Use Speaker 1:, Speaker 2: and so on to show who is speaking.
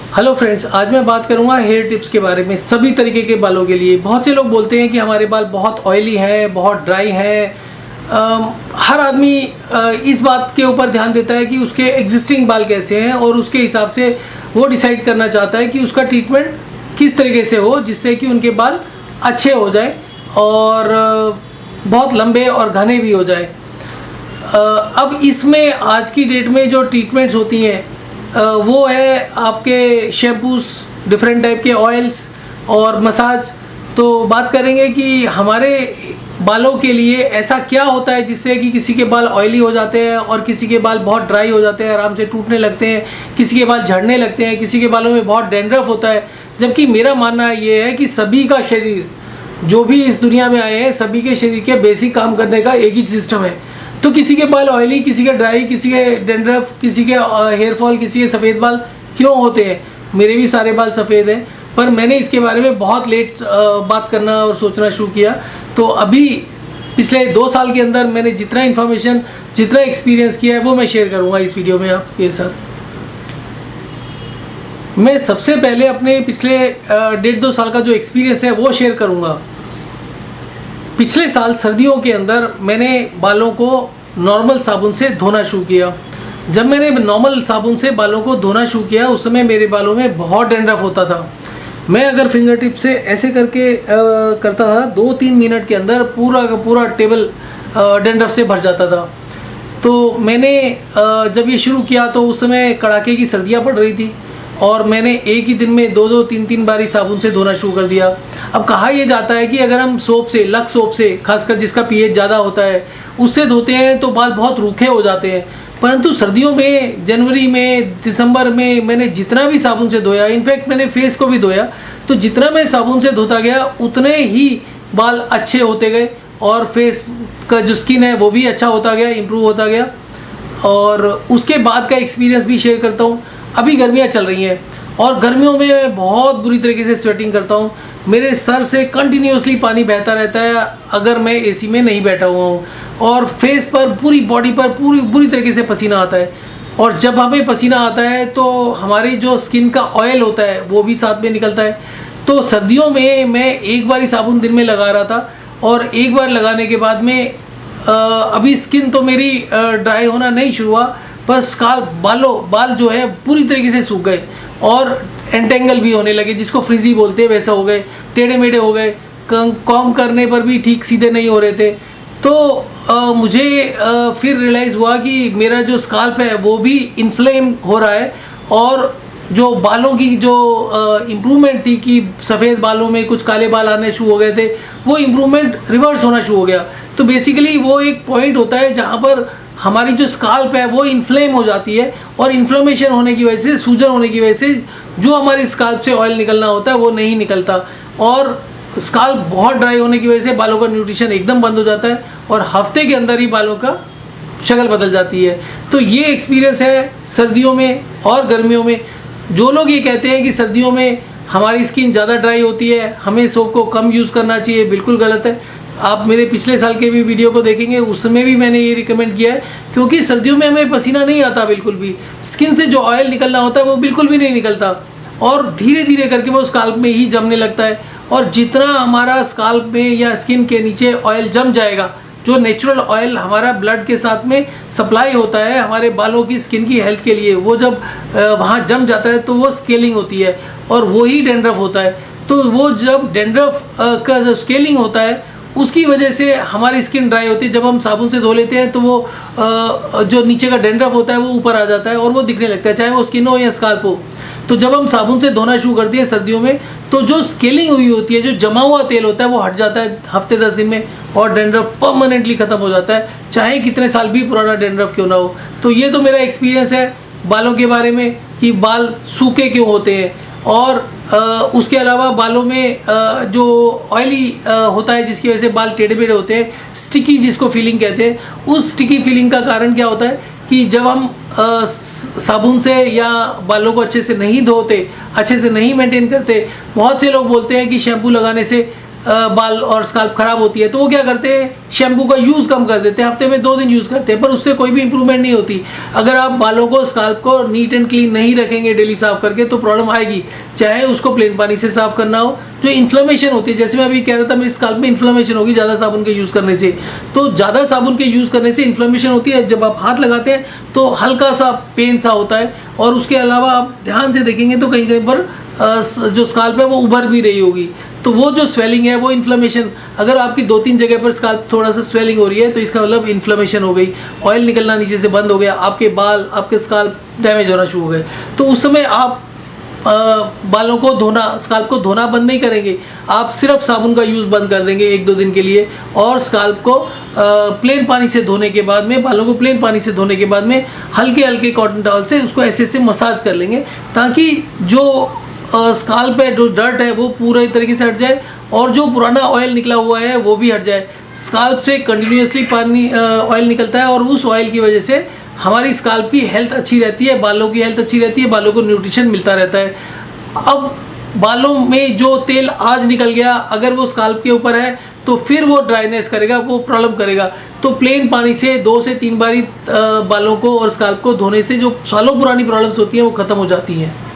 Speaker 1: Hello friends, आज मैं बात करूंगा हेयर टिप्स के बारे में सभी तरीके के बालों के लिए। बहुत से लोग बोलते हैं कि हमारे बाल बहुत ऑयली हैं, बहुत ड्राई हैं। हर आदमी इस बात के ऊपर ध्यान देता है कि उसके एग्जिस्टिंग बाल कैसे हैं और उसके हिसाब से वो डिसाइड करना चाहता है कि उसका ट्रीटमेंट किस तरीके से हो जिससे कि उनके बाल अच्छे हो जाए और बहुत लंबे और घने भी हो जाए। अब इसमें आज की डेट में जो ट्रीटमेंट्स होती हैं वो है आपके शैम्पूस, डिफरेंट टाइप के ऑयल्स और मसाज। तो बात करेंगे कि हमारे बालों के लिए ऐसा क्या होता है जिससे कि किसी के बाल ऑयली हो जाते हैं और किसी के बाल बहुत ड्राई हो जाते हैं, आराम से टूटने लगते हैं, किसी के बाल झड़ने लगते हैं, किसी के बालों में बहुत डैंड्रफ होता है। जबकि मेरा मानना ये है कि सभी का शरीर, जो भी इस दुनिया में आए हैं, सभी के शरीर के बेसिक काम करने का एक ही सिस्टम है। तो किसी के बाल ऑयली, किसी के ड्राई, किसी के डैंड्रफ, किसी के हेयर फॉल, किसी के सफ़ेद बाल क्यों होते हैं। मेरे भी सारे बाल सफ़ेद हैं, पर मैंने इसके बारे में बहुत लेट बात करना और सोचना शुरू किया। तो अभी पिछले 2 साल के अंदर मैंने जितना इन्फॉर्मेशन, जितना एक्सपीरियंस किया है वो मैं शेयर करूँगा इस वीडियो में आपके साथ। मैं सबसे पहले अपने पिछले 1.5-2 साल का जो एक्सपीरियंस है वो शेयर करूँगा। पिछले साल सर्दियों के अंदर मैंने बालों को नॉर्मल साबुन से धोना शुरू किया। जब मैंने नॉर्मल साबुन से बालों को धोना शुरू किया उस समय मेरे बालों में बहुत डैंड्रफ होता था। मैं अगर फिंगर टिप से ऐसे करके करता था 2-3 मिनट के अंदर पूरा का पूरा टेबल डैंड्रफ से भर जाता था। तो मैंने जब ये शुरू किया तो उस समय कड़ाके की सर्दियाँ पड़ रही थी और मैंने एक ही दिन में 2-2, 3-3 बारी साबुन से धोना शुरू कर दिया। अब कहा यह जाता है कि अगर हम सोप से, लक्स सोप से, खासकर जिसका पीएच ज़्यादा होता है, उससे धोते हैं तो बाल बहुत रूखे हो जाते हैं। परंतु सर्दियों में, जनवरी में, दिसंबर में मैंने जितना भी साबुन से धोया, इनफैक्ट मैंने फेस को भी धोया, तो जितना मैं साबुन से धोता गया उतने ही बाल अच्छे होते गए और फेस का जो स्किन है वो भी अच्छा होता गया, इम्प्रूव होता गया। और उसके बाद का एक्सपीरियंस भी शेयर करता हूँ। अभी गर्मियाँ चल रही हैं और गर्मियों में मैं बहुत बुरी तरीके से स्वेटिंग करता हूँ। मेरे सर से कंटिन्यूसली पानी बहता रहता है अगर मैं एसी में नहीं बैठा हुआ हूँ, और फेस पर, पूरी बॉडी पर बुरी तरीके से पसीना आता है। और जब हमें पसीना आता है तो हमारी जो स्किन का ऑयल होता है वो भी साथ में निकलता है। तो सर्दियों में मैं एक बार ही साबुन दिन में लगा रहा था और एक बार लगाने के बाद में अभी स्किन तो मेरी ड्राई होना नहीं शुरू हुआ, पर स्काल्प, बाल जो है पूरी तरीके से सूख गए और एंटेंगल भी होने लगे, जिसको फ्रिजी बोलते हैं, वैसा हो गए, टेढ़े मेढ़े हो गए, कॉम्ब करने पर भी ठीक सीधे नहीं हो रहे थे। तो मुझे फिर रियलाइज़ हुआ कि मेरा जो स्काल्प है वो भी इन्फ्लेम हो रहा है और जो बालों की जो इम्प्रूवमेंट थी कि सफ़ेद बालों में कुछ काले बाल आने शुरू हो गए थे, वो इम्प्रूवमेंट रिवर्स होना शुरू हो गया। तो बेसिकली वो एक पॉइंट होता है जहाँ पर हमारी जो स्काल्प है वो इन्फ्लेम हो जाती है और इन्फ्लेमेशन होने की वजह से, सूजन होने की वजह से जो हमारी स्काल्प से ऑयल निकलना होता है वो नहीं निकलता और स्काल्प बहुत ड्राई होने की वजह से बालों का न्यूट्रिशन एकदम बंद हो जाता है और हफ्ते के अंदर ही बालों का शक्ल बदल जाती है। तो ये एक्सपीरियंस है सर्दियों में और गर्मियों में। जो लोग ये कहते हैं कि सर्दियों में हमारी स्किन ज़्यादा ड्राई होती है, हमें सोप को कम यूज़ करना चाहिए, बिल्कुल गलत है। आप मेरे पिछले साल के भी वीडियो को देखेंगे, उसमें भी मैंने ये रिकमेंड किया है, क्योंकि सर्दियों में हमें पसीना नहीं आता बिल्कुल भी, स्किन से जो ऑयल निकलना होता है वो बिल्कुल भी नहीं निकलता और धीरे धीरे करके वो स्काल्प में ही जमने लगता है। और जितना हमारा स्काल्प में या स्किन के नीचे ऑयल जम जाएगा, जो नेचुरल ऑयल हमारा ब्लड के साथ में सप्लाई होता है हमारे बालों की, स्किन की हेल्थ के लिए, वो जब वहाँ जम जाता है तो वो स्केलिंग होती है और वही डैंड्रफ होता है। तो वो जब डैंड्रफ का जो स्केलिंग होता है उसकी वजह से हमारी स्किन ड्राई होती है। जब हम साबुन से धो लेते हैं तो वो जो नीचे का डैंड्रफ होता है वो ऊपर आ जाता है और वो दिखने लगता है, चाहे वो स्किन हो या स्काल्प हो। तो जब हम साबुन से धोना शुरू करते हैं सर्दियों में तो जो स्केलिंग हुई होती है, जो जमा हुआ तेल होता है वो हट जाता है हफ्ते 10 दिन में और डैंड्रफ परमानेंटली ख़त्म हो जाता है, चाहे कितने साल भी पुराना डैंड्रफ क्यों ना हो। तो ये तो मेरा एक्सपीरियंस है बालों के बारे में कि बाल सूखे क्यों होते हैं। और उसके अलावा बालों में जो ऑयली होता है जिसकी वजह से बाल टेढ़े मेढ़े होते हैं, स्टिकी जिसको फीलिंग कहते हैं, उस स्टिकी फीलिंग का कारण क्या होता है कि जब हम साबुन से या बालों को अच्छे से नहीं धोते, अच्छे से नहीं मेंटेन करते। बहुत से लोग बोलते हैं कि शैम्पू लगाने से बाल और स्काल्प खराब होती है, तो वो क्या करते हैं, शैम्पू का यूज़ कम कर देते हैं, हफ्ते में 2 दिन यूज़ करते हैं, पर उससे कोई भी इंप्रूवमेंट नहीं होती। अगर आप बालों को, स्काल्प को नीट एंड क्लीन नहीं रखेंगे डेली साफ करके, तो प्रॉब्लम आएगी। चाहे उसको प्लेन पानी से साफ करना हो, जो इन्फ्लेमेशन होती है, जैसे मैं अभी कह रहा था मेरे स्काल्प में इन्फ्लेमेशन होगी ज़्यादा साबुन के यूज़ करने से, तो ज़्यादा साबुन के यूज़ करने से इन्फ्लेमेशन होती है। जब आप हाथ लगाते हैं तो हल्का सा पेन सा होता है, और उसके अलावा आप ध्यान से देखेंगे तो कहीं कहीं पर जो स्काल्प है वो उभर भी रही होगी, तो वो जो स्वेलिंग है, वो इन्फ्लेमेशन, अगर आपकी 2-3 जगह पर स्काल्प थोड़ा सा स्वेलिंग हो रही है तो इसका मतलब इन्फ्लेमेशन हो गई, ऑयल निकलना नीचे से बंद हो गया, आपके बाल, आपके स्काल्प डैमेज होना शुरू हो गए। तो उस समय आप बालों को धोना, स्काल्प को धोना बंद नहीं करेंगे, आप सिर्फ साबुन का यूज़ बंद कर देंगे 1-2 दिन के लिए, और स्काल्प को प्लेन पानी से धोने के बाद में, बालों को प्लेन पानी से धोने के बाद में हल्के हल्के कॉटन टॉवल से उसको ऐसे ऐसे मसाज कर लेंगे, ताकि जो स्काल्प है, जो डर्ट है, वो पूरे तरीके से हट जाए, और जो पुराना ऑयल निकला हुआ है वो भी हट जाए। स्काल्प से कंटिन्यूसली पानी ऑयल निकलता है, और उस ऑयल की वजह से हमारी स्काल्प की हेल्थ अच्छी रहती है, बालों की हेल्थ अच्छी रहती है, बालों को न्यूट्रिशन मिलता रहता है। अब बालों में जो तेल आज निकल गया, अगर वो स्काल्प के ऊपर है तो फिर वो ड्राइनेस करेगा, वो प्रॉब्लम करेगा। तो प्लेन पानी से 2 से 3 बारी बालों को और स्काल्प को धोने से जो सालों पुरानी प्रॉब्लम्स होती हैं वो ख़त्म हो जाती हैं।